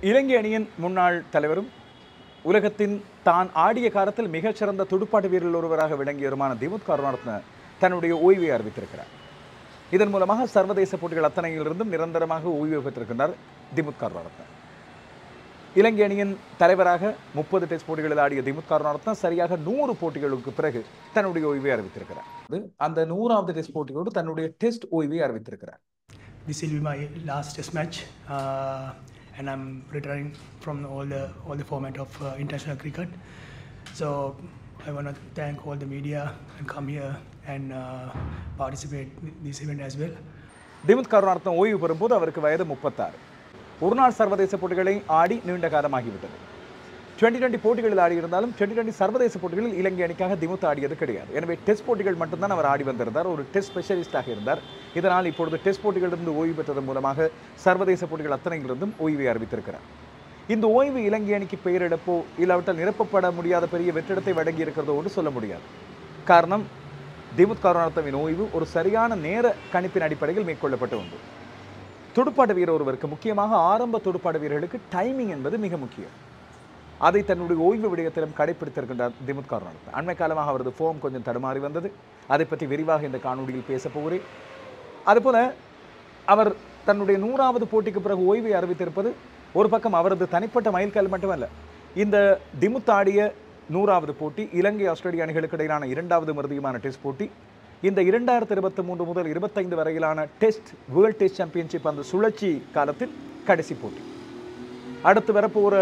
இலங்கை அணியின் முன்னாள் தலைவரும் உலகத்தின் தான் ஆடிய காலத்தில் மிகச்சிறந்த துடுப்பாட்ட வீரர்கள் ஒருவராக விளங்கியவருமான திமுத் கருணாரத்ன தன்னுடைய ஓய்வை அறிவித்திருக்கிறார். இதன் மூலமாக சர்வதேச போட்டிகள் அத்தனையிலிருந்தும் நிரந்தரமாக ஓய்வு பெற்றிருக்கிறார் திமுத் கருணாரத்ன. இலங்கை அணியின் தலைவராக 30 டெஸ்ட் போட்டிகளில் ஆடிய திமுத் கருணாரத்ன சரியாக 100 போட்டிகளுக்கு பிறகு தன்னுடைய ஓய்வை அறிவித்திருக்கிறார். அந்த 100வது டெஸ்ட் போட்டியோடு தன்னுடைய டெஸ்ட் ஓய்வை அறிவித்திருக்கிறார். This will be my last test match, and I'm retiring from all the format of international cricket. So I want to thank all the media and come here and participate in this event as well. Dimuth Karunaratne ஓய்வு பெறும்போது அவருக்கு வயது 36. ஒருநாள் சர்வதேச போட்டிகளை ஆடி நீண்ட காலமாகிவிட்டது. 2020 போட்டிகளில் ஆடியிருந்தாலும் 2020 சர்வதேச போட்டிகளில் இலங்கை அணிக்காக திமுத் ஆடியது கிடையாது. எனவே டெஸ்ட் போட்டிகள் மட்டும்தான் அவர் ஆடி வந்திருந்தார். ஒரு டெஸ்ட் ஸ்பெஷலிஸ்டாக இருந்தார். இதனால் இப்பொழுது டெஸ்ட் போட்டிகளிலிருந்து ஓய்வு பெற்றதன் மூலமாக சர்வதேச போட்டிகள் அத்தனையிலிருந்தும் ஓய்வை அறிவித்திருக்கிறார். இந்த ஓய்வு இலங்கை அணிக்கு பெயரிடப்போ இல்லாவிட்டால் நிரப்பப்பட முடியாத பெரிய வெற்றிடத்தை வழங்கி இருக்கிறதோ என்று சொல்ல முடியாது. காரணம், திமுத் கருணாரத்னவின் ஓய்வு ஒரு சரியான நேர கணிப்பின் அடிப்படையில் மேற்கொள்ளப்பட்டு உண்டு. துடுப்பாட்ட வீரர் ஒருவருக்கு, முக்கியமாக ஆரம்ப துடுப்பாட்ட வீரர்களுக்கு டைமிங் என்பது மிக முக்கியம். அதை தன்னுடைய ஓய்வு விடயத்திலும் கடைபிடித்திருக்கின்றார் திமுத் கருணாரத்ன. அண்மை காலமாக அவரது ஃபோம் கொஞ்சம் தடுமாறி வந்தது. அதை பற்றி விரிவாக இந்த காணொலியில் பேச போகிறேன். அதுபோல அவர் தன்னுடைய 100வது போட்டிக்கு பிறகு ஓய்வை அறிவித்திருப்பது ஒரு பக்கம் அவரது தனிப்பட்ட மைல்கல் மட்டுமல்ல. இந்த திமுத் ஆடிய 100வது போட்டி இலங்கை ஆஸ்திரேலிய அணிகளுக்கு இடையிலான 2வது மறுதியுமான டெஸ்ட் போட்டி. இந்த 2023 முதல் 25 வரையிலான டெஸ்ட் வேர்ல்ட் டெஸ்ட் சாம்பியன்ஷிப் அந்த சுழற்சி காலத்தில் கடைசி போட்டி. அடுத்து வரப்போகிற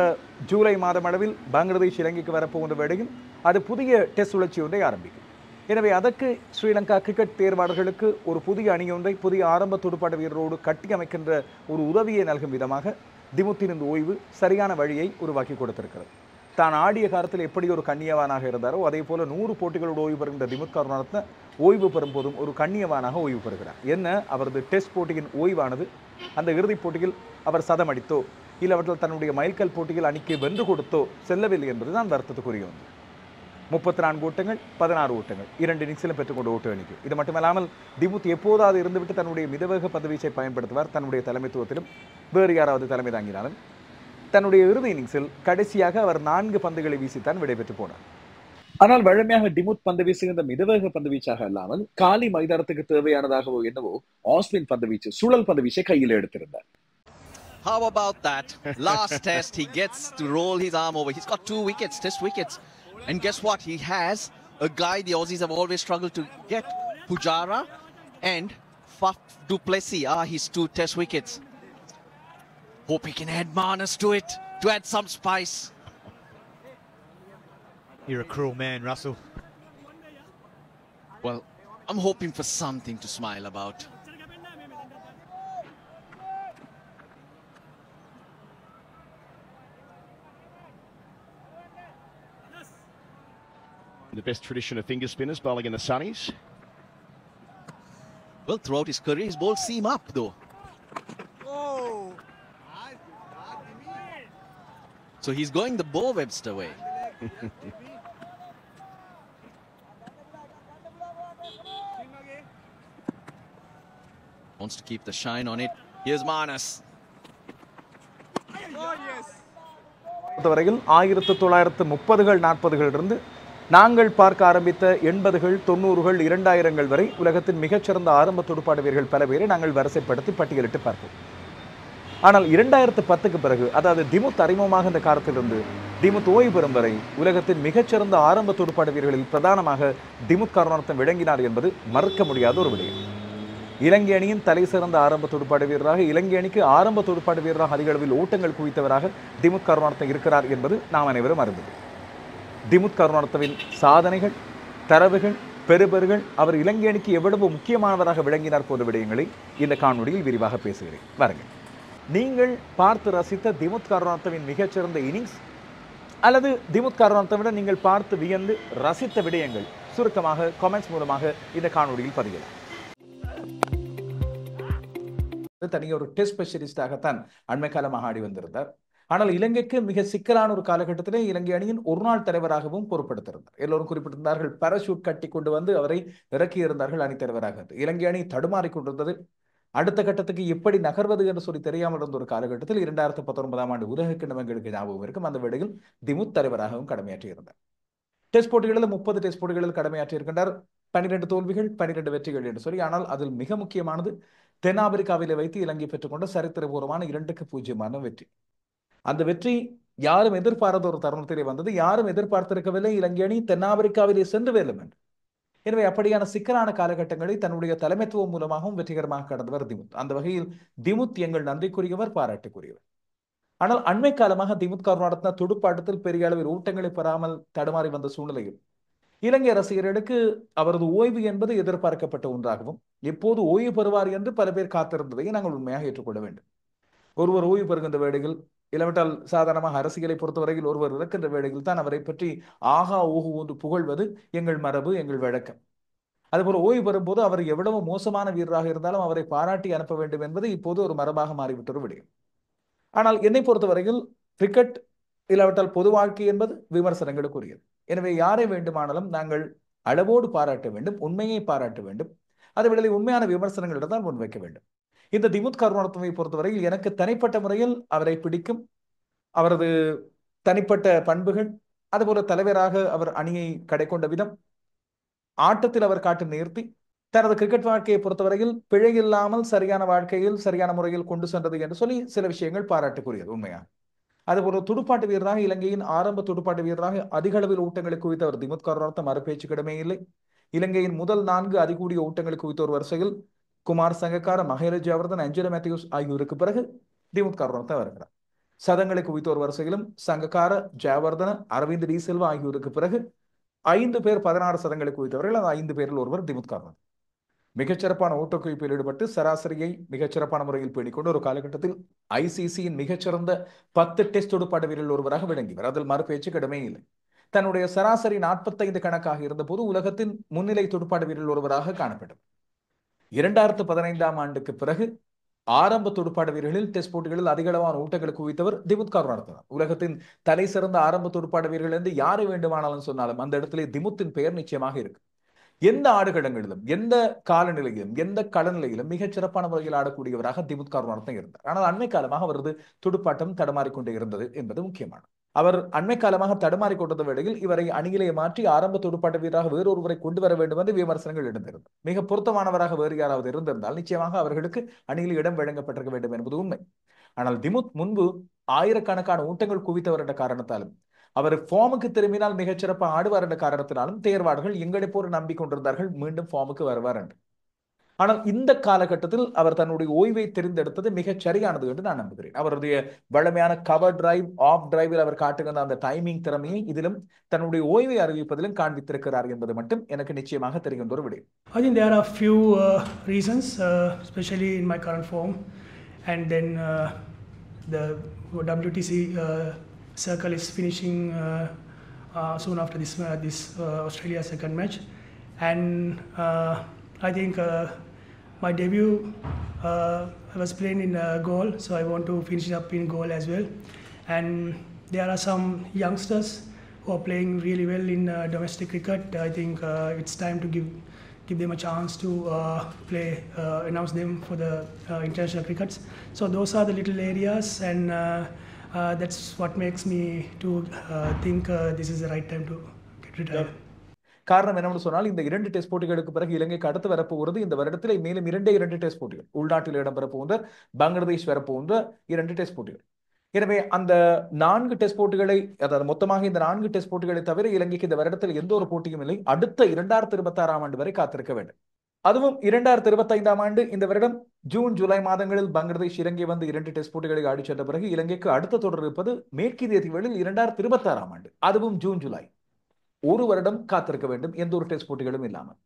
ஜூலை மாதம் அளவில் பங்களாதேஷ் இலங்கைக்கு வரப்போகின்ற வேளையில் அது புதிய டெஸ்ட் சுழற்சி ஒன்றை ஆரம்பிக்கும். எனவே அதற்கு ஸ்ரீலங்கா கிரிக்கெட் தேர்வாளர்களுக்கு ஒரு புதிய அணி ஒன்றை புதிய ஆரம்ப துடுப்பாட்ட வீரரோடு கட்டி அமைக்கின்ற ஒரு உதவியை நல்கும் விதமாக திமுத்தின் இந்த ஓய்வு சரியான வழியை உருவாக்கி கொடுத்திருக்கிறது. தான் ஆடிய காலத்தில் எப்படி ஒரு கண்ணியவானாக இருந்தாரோ அதே போல 100 போட்டிகளோடு ஓய்வு பெறுகின்ற திமுத் கருணாரத்ன ஓய்வு பெறும் போதும் ஒரு கண்ணியவானாக ஓய்வு பெறுகிறார். என்ன, அவரது டெஸ்ட் போட்டியின் ஓய்வானது அந்த இறுதிப் போட்டியில் அவர் சதம் அடித்தோ இல்லாவற்றில் தன்னுடைய மைல்கல் போட்டியில் அணிக்கு வென்று கொடுத்தோ செல்லவில்லை என்பதுதான் வருத்தத்துக்குரிய ஒன்று. 34 ஓட்டங்கள், 16 ஓட்டங்கள், 2 இன்னிங்ஸிலும் பெற்றுக்கொண்ட ஓட்டு அணிக்கு. இது மட்டுமல்லாமல் திமுத் எப்போதாவது இருந்துவிட்டு தன்னுடைய மிதவேக பந்துவீச்சை பயன்படுத்துவார். தன்னுடைய தலைமைத்துவத்திலும் வேறு யாராவது தலைமை தாங்கினாலும் தன்னுடைய இறுதி இன்னிங்ஸில் கடைசியாக அவர் 4 பந்துகளை வீசித்தான் விடைபெற்று போனார். ஆனால் வழமையாக டிமுத் பந்து வீசுகின்ற மிதவேக பந்து வீச்சாக அல்லாமல் காலி மைதானத்துக்கு தேவையானதாகவோ என்னவோ ஆஸ்பின் பந்து வீச்சு, சுழல் பந்து வீச்சை கையில் எடுத்திருந்தார். How about that? Last test, he gets to roll his arm over. He's got 2 wickets, test wickets. And guess what? He has a guy the Aussies have always struggled to get. Pujara and Faf du Plessis are his 2 test wickets. Hope he can add Marnus to it, to add some spice. You're a cruel man, Russell. Well, I'm hoping for something to smile about. The best tradition of finger spinners bowling in the sunnies. Well, throughout his career, he's bowled seam up though. So he's going the Bo Webster way. Wants to keep the shine on it. Here's Marnus. வரையில் 1930கள் 40களிலிருந்து நாங்கள் பார்க்க ஆரம்பித்த 80கள் 90கள் 2000கள் வரை உலகத்தின் மிகச்சிறந்த ஆரம்ப துடுப்பாட்ட வீரர்கள் பல பேரை நாங்கள் வரிசைப்படுத்தி பட்டியலிட்டு பார்ப்போம். ஆனால் 2010க்கு பிறகு, அதாவது திமுத் அறிமுகமாக இந்த காலத்திலிருந்து திமுத் ஓய்வு பெறும் வரை உலகத்தின் மிகச்சிறந்த ஆரம்ப துடுப்பாட்ட வீரர்களில் பிரதானமாக திமுத் கருணாரத்ன விளங்கினார் என்பது மறுக்க முடியாத ஒரு விடயம். இலங்கை அணியின் தலை சிறந்த ஆரம்ப துடுப்பாட்ட வீரராக, இலங்கை அணிக்கு ஆரம்ப துடுப்பாட்ட வீரராக அதிக அளவில் ஓட்டங்கள் குவித்தவராக திமுத் கருணாரத்ன இருக்கிறார் என்பது நாம் அனைவரும் அறிந்தது. திமுத் கருணாரத்னவின் சாதனைகள், தரவுகள், பெறுபர்கள், அவர் இலங்கை அணிக்கு எவ்வளவு முக்கியமானவராக விளங்கினார் போன்ற விடயங்களை இந்த காணொலியில் விரிவாக பேசுகிறேன். வாருங்கள். நீங்கள் பார்த்து ரசித்த திமுத் கருணாரத்னவின் மிகச்சிறந்த இன்னிங்ஸ் அல்லது திமுத் கருணாரத்னவிட நீங்கள் பார்த்து வியந்து ரசித்த விடயங்கள் சுருக்கமாக கமெண்ட்ஸ் மூலமாக இந்த காணொலியில் பதியலாம். தனியாக ஒரு டெஸ்ட் ஸ்பெஷலிஸ்டாகத்தான் அண்மை காலமாக ஆடி வந்திருந்தார். ஆனால் இலங்கைக்கு மிக சிக்கலான ஒரு காலகட்டத்திலே இலங்கை அணியின் ஒரு நாள் தலைவராகவும் பொறுப்படுத்திருந்தார். எல்லோரும் குறிப்பிட்டிருந்தார்கள், பாராசூட் கட்டி கொண்டு வந்து அவரை இறக்கியிருந்தார்கள் அணி தலைவராக. இலங்கை அணி தடுமாறி கொண்டிருந்தது. அடுத்த கட்டத்துக்கு எப்படி நகர்வது என்று சொல்லி தெரியாமல் இருந்த ஒரு காலகட்டத்தில் 2019ஆம் ஆண்டு உலகக்கிண்ணம் எங்களுக்கு ஞாபகம் இருக்கும். அந்த வேளையில் திமுத் தலைவராகவும் கடமையாற்றியிருந்தார். டெஸ்ட் போட்டிகளில் 30 டெஸ்ட் போட்டிகளில் கடமையாற்றியிருக்கின்றார். 12 தோல்விகள் 12 வெற்றிகள் என்று சொல்லி. ஆனால் அதில் மிக முக்கியமானது தென்னாப்பிரிக்காவிலே வைத்து இலங்கை பெற்றுக்கொண்ட சரித்திரபூர்வமான 2-0 வெற்றி. அந்த வெற்றி யாரும் எதிர்பாராத ஒரு தருணத்திலே வந்தது. யாரும் எதிர்பார்த்திருக்கவில்லை இலங்கை அணி தென்னாப்பிரிக்காவிலே சென்று வெல்லும் என்று. எனவே அப்படியான சிக்கலான காலகட்டங்களை தன்னுடைய தலைமைத்துவம் மூலமாகவும் வெற்றிகரமாக கடந்தவர் திமுத். அந்த வகையில் திமுத் எங்கள் நன்றிக்குரியவர், பாராட்டுக்குரியவர். ஆனால் அண்மை காலமாக திமுத் கருணாரத்ன துடுப்பாட்டத்தில் பெரிய அளவில் ஊட்டங்களை பெறாமல் தடுமாறி வந்த சூழ்நிலையில் இலங்கை ரசிகர்களுக்கு அவரது ஓய்வு என்பது எதிர்பார்க்கப்பட்ட ஒன்றாகவும், எப்போது ஓய்வு பெறுவார் என்று பல பேர் காத்திருந்ததை நாங்கள் உண்மையாக ஏற்றுக்கொள்ள வேண்டும். ஒருவர் ஓய்வு பெறுகின்ற வேளையில், இல்லாவிட்டால் சாதாரணமாக அரசியலை பொறுத்தவரையில் ஒருவர் இறக்கின்ற வேளையில் தான் அவரை பற்றி ஆகா ஓஹு என்று புகழ்வது எங்கள் மரபு, எங்கள் வழக்கம். அதுபோல ஓய்வு பெறும்போது அவர் எவ்வளவு மோசமான வீரராக இருந்தாலும் அவரை பாராட்டி அனுப்ப வேண்டும் என்பது இப்போது ஒரு மரபாக மாறிவிட்ட ஒரு விடயம். ஆனால் என்னை பொறுத்தவரையில் கிரிக்கெட் இல்லாவிட்டால் பொது வாழ்க்கை என்பது விமர்சனங்களுக்குரியது. எனவே யாரை வேண்டுமானாலும் நாங்கள் அளவோடு பாராட்ட வேண்டும், உண்மையை பாராட்ட வேண்டும். அதேவேளை உண்மையான விமர்சனங்களிடம் தான் முன்வைக்க வேண்டும். இந்த திமுத் கருணாரத்னவை பொறுத்தவரையில் எனக்கு தனிப்பட்ட முறையில் அவரை பிடிக்கும். அவரது தனிப்பட்ட பண்புகள், அதுபோல தலைவராக அவர் அணியை கடைக்கொண்ட விதம், ஆட்டத்தில் அவர் காட்டும் நேர்த்தி, தனது கிரிக்கெட் வாழ்க்கையை பொறுத்தவரையில் பிழை இல்லாமல் சரியான வாழ்க்கையில் சரியான முறையில் கொண்டு சென்றது என்று சொல்லி சில விஷயங்கள் பாராட்டுக்குரியது உண்மையாக. அதுபோல துடுப்பாட்டு வீரராக, இலங்கையின் ஆரம்ப துடுப்பாட்டு வீரராக அதிக அளவில் ஊட்டங்களை குவித்தவர் திமுத் கருணாரத்ன, மறு பேச்சு கிடமே இல்லை. இலங்கையின் முதல் 4 அதிகூடிய ஊட்டங்களை குவித்த ஒரு வரிசையில் குமார் சங்கக்கார, மஹேல ஜெயவர்தன், அஞ்சலா மேத்யூஸ் ஆகியோருக்கு பிறகு திமுத் கருணாரத்ன வருகிறார். சதங்களை குவித்த ஒரு வரிசையிலும் சங்கக்கார, ஜெயவர்தன, அரவிந்த் டி சில்வா ஆகியோருக்கு பிறகு 5 பேர் 16 சதங்களை குவித்தவர்கள். அந்த 5 பேரில் ஒருவர் திமுத் கருணாரத்ன. மிகச்சிறப்பான ஊட்டக்குவிப்பில் ஈடுபட்டு சராசரியை மிகச்சிறப்பான முறையில் பேணிக்கொண்டு ஒரு காலகட்டத்தில் ஐசிசியின் மிகச்சிறந்த 10 டெஸ்ட் துடுப்பாட்ட வீரர்கள் ஒருவராக விளங்கியவர். அதில் மறுபேச்சு கிடமே இல்லை. தன்னுடைய சராசரி 45 கணக்காக இருந்தபோது உலகத்தின் முன்னிலை துடுப்பாட்ட வீரர்கள் ஒருவராக காணப்பட்டது. 2015ஆம் ஆண்டுக்கு பிறகு ஆரம்ப துடுப்பாட்ட வீரர்களில் டெஸ்ட் போட்டிகளில் அதிகளவான ஊட்டங்களை குவித்தவர் திமுத் கருணாரத்ன. உலகத்தின் தலை சிறந்த ஆரம்ப துடுப்பாட்ட வீரர்கள் என்று யாரை வேண்டுமானாலும் சொன்னாலும் அந்த இடத்திலே திமுத்தின் பெயர் நிச்சயமாக இருக்கு. எந்த ஆடுகளங்களிலும், எந்த காலநிலையிலும், எந்த களநிலையிலும் மிகச் சிறப்பான முறையில் ஆடக்கூடியவராக திமுத் கருணாரத்ன இருந்தார். ஆனால் அண்மை காலமாக அவரது துடுப்பாட்டம் தடுமாறிக்கொண்டே இருந்தது என்பது முக்கியமானது. அவர் அண்மை காலமாக தடுமாறிக்கொண்ட வேளையில் இவரை அணியிலே மாற்றி ஆரம்ப துடுப்பாட்ட வீரராக வேறொருவரை கொண்டு வர வேண்டும் என்று விமர்சனங்கள் எழுந்திருந்தது. மிக பொருத்தமானவராக வேறு யாராவது இருந்திருந்தால் நிச்சயமாக அவர்களுக்கு அணியில் இடம் வழங்கப்பட்டிருக்க வேண்டும் என்பது உண்மை. ஆனால் திமுத் முன்பு ஆயிரக்கணக்கான ஊட்டங்கள் குவித்தவர் என்ற காரணத்தாலும், அவர் ஃபார்முக்கு திரும்பினால் மிகச்சிறப்பாக ஆடுவார் என்ற காரணத்தினாலும் தேர்வாளர்கள் எங்களை போல நம்பிக்கொண்டிருந்தார்கள் மீண்டும் ஃபார்முக்கு வருவார் என்று. ஆனால் இந்த காலகட்டத்தில் அவர் தன்னுடைய ஓய்வை தெரிந்தெடுத்தது மிகச் சரியானது என்று நான் நம்புகிறேன். அவருடைய வழமையான கவர் டிரைவ், ஆஃப் டிரைவில் அவர் காட்டுகின்ற அந்த டைமிங் திறமையை இதிலும் தன்னுடைய ஓய்வை அறிவிப்பதிலும் காண்பித்திருக்கிறார் என்பது மட்டும் எனக்கு நிச்சயமாக தெரிகின்ற ஒரு விடயம். I think there are a few reasons, especially in my current form, and then the WTC circle is finishing soon after this Australia second match, and I think my debut I was playing in goal, so I want to finish it up in goal as well. And there are some youngsters who are playing really well in domestic cricket. I think it's time to give them a chance to play, announce them for the international crickets. So those are the little areas, and that's what makes me to think this is the right time to get retired. காரணம் என்னவென்று சொன்னால், இந்த 2 test போட்டிகளுக்கு பிறகு இலங்கைக்கு அடுத்து வரப்போகிறது இந்த வருடத்தில் மேலும் 2 டெஸ்ட் போட்டிகள், உள்நாட்டில் இடம்பெறப்போகின்ற பங்களாதேஷ் வரப்போகின்ற 2 டெஸ்ட் போட்டிகள். எனவே அந்த 4 டெஸ்ட் போட்டிகளை, அதாவது மொத்தமாக இந்த 4 டெஸ்ட் போட்டிகளை தவிர இலங்கைக்கு இந்த வருடத்தில் எந்த ஒரு போட்டியும் இல்லை. அடுத்த 2026ஆம் ஆண்டு வரை காத்திருக்க வேண்டும். அதுவும் 2025ஆம் ஆண்டு இந்த வருடம் ஜூன் ஜூலை மாதங்களில் பங்களாதேஷ் இலங்கை வந்து 2 டெஸ்ட் போட்டிகளை ஆடி சென்ற பிறகு இலங்கைக்கு அடுத்த தொடர் இருப்பது மேற்கிந்திய தீவுகளில் 2026ஆம் ஆண்டு, அதுவும் ஜூன் ஜூலை. ஒரு வருடம் காத்திருக்க வேண்டும், எந்த ஒரு டெஸ்ட் போட்டிகளும் இல்லாமல்.